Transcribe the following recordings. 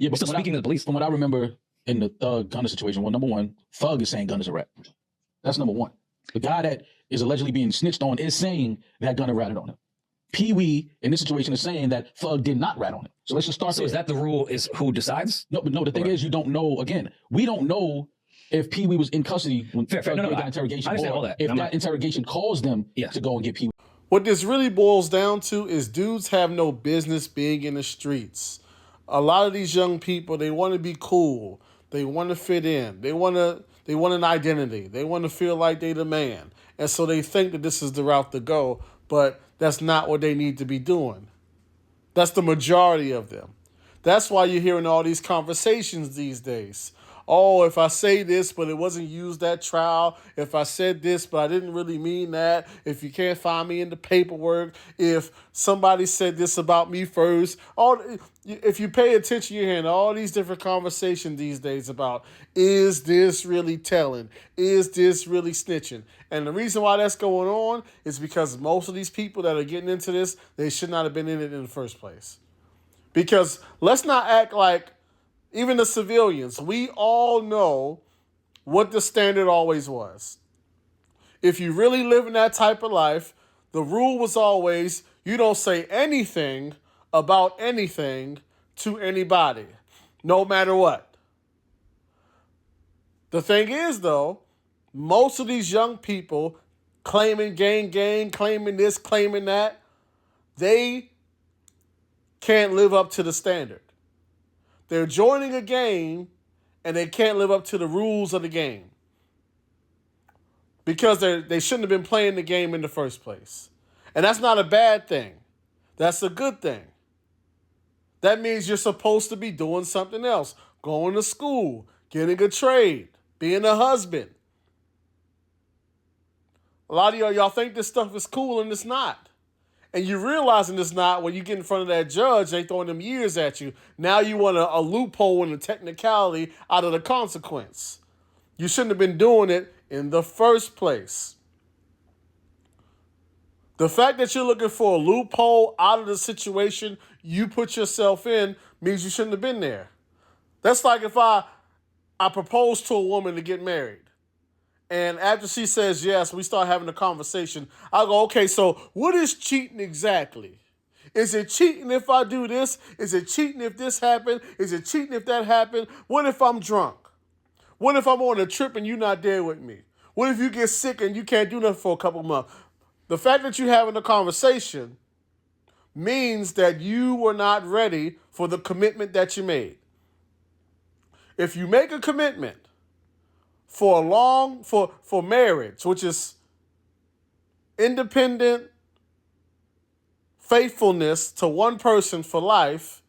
Yeah, We're but still speaking to the police. from what I remember in the Thug Gunner situation, well, number one, Thug is saying Gunner's a rat. That's number one. The guy that is allegedly being snitched on is saying that Gunner ratted on him. Pee Wee in this situation is saying that Thug did not rat on him. So let's just start. So is that the rule? Is who decides? No, but no. The thing is, you don't know. Again, we don't know if Pee Wee was in custody when Thug did that interrogation. I understand all that. If that interrogation caused them to go and get Pee Wee. What this really boils down to is dudes have no business being in the streets. A lot of these young people, they want to be cool. They want to fit in. They want an identity. They want to feel like they the man. And so they think that this is the route to go, but that's not what they need to be doing. That's the majority of them. That's why you're hearing all these conversations these days. Oh, if I say this, but it wasn't used at trial. If I said this, but I didn't really mean that. If you can't find me in the paperwork. If somebody said this about me first. If you pay attention, you're hearing all these different conversations these days about, is this really telling? Is this really snitching? And the reason why that's going on is because most of these people that are getting into this, they should not have been in it in the first place. Because let's not act like, even the civilians, we all know what the standard always was. If you really live in that type of life, the rule was always you don't say anything about anything to anybody, no matter what. The thing is, though, most of these young people claiming gang, claiming this, claiming that, they can't live up to the standard. They're joining a game and they can't live up to the rules of the game because they shouldn't have been playing the game in the first place. And that's not a bad thing. That's a good thing. That means you're supposed to be doing something else, going to school, getting a trade, being a husband. A lot of y'all think this stuff is cool and it's not. And you're realizing it's not when you get in front of that judge, they throwing them years at you. Now you want a loophole and a technicality out of the consequence. You shouldn't have been doing it in the first place. The fact that you're looking for a loophole out of the situation you put yourself in means you shouldn't have been there. That's like if I propose to a woman to get married. And after she says yes, we start having a conversation. I go, okay, so what is cheating exactly? Is it cheating if I do this? Is it cheating if this happened? Is it cheating if that happened? What if I'm drunk? What if I'm on a trip and you're not there with me? What if you get sick and you can't do nothing for a couple months? The fact that you're having a conversation means that you were not ready for the commitment that you made. If you make a commitment for marriage, which is independent faithfulness to one person for life,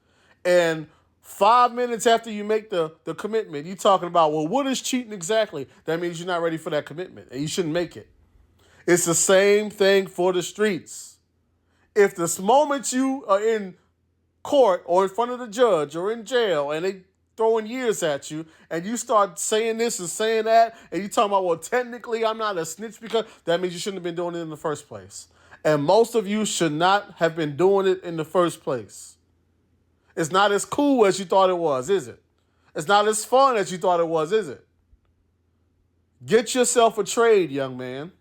and 5 minutes after you make the commitment, you're talking about, well, what is cheating exactly? That means you're not ready for that commitment, and you shouldn't make it. It's the same thing for the streets. If this moment you are in court or in front of the judge or in jail and they throwing years at you, and you start saying this and saying that, and you talking about, well, technically I'm not a snitch, because that means you shouldn't have been doing it in the first place. And most of you should not have been doing it in the first place. It's not as cool as you thought it was, is it? It's not as fun as you thought it was, is it? Get yourself a trade, young man.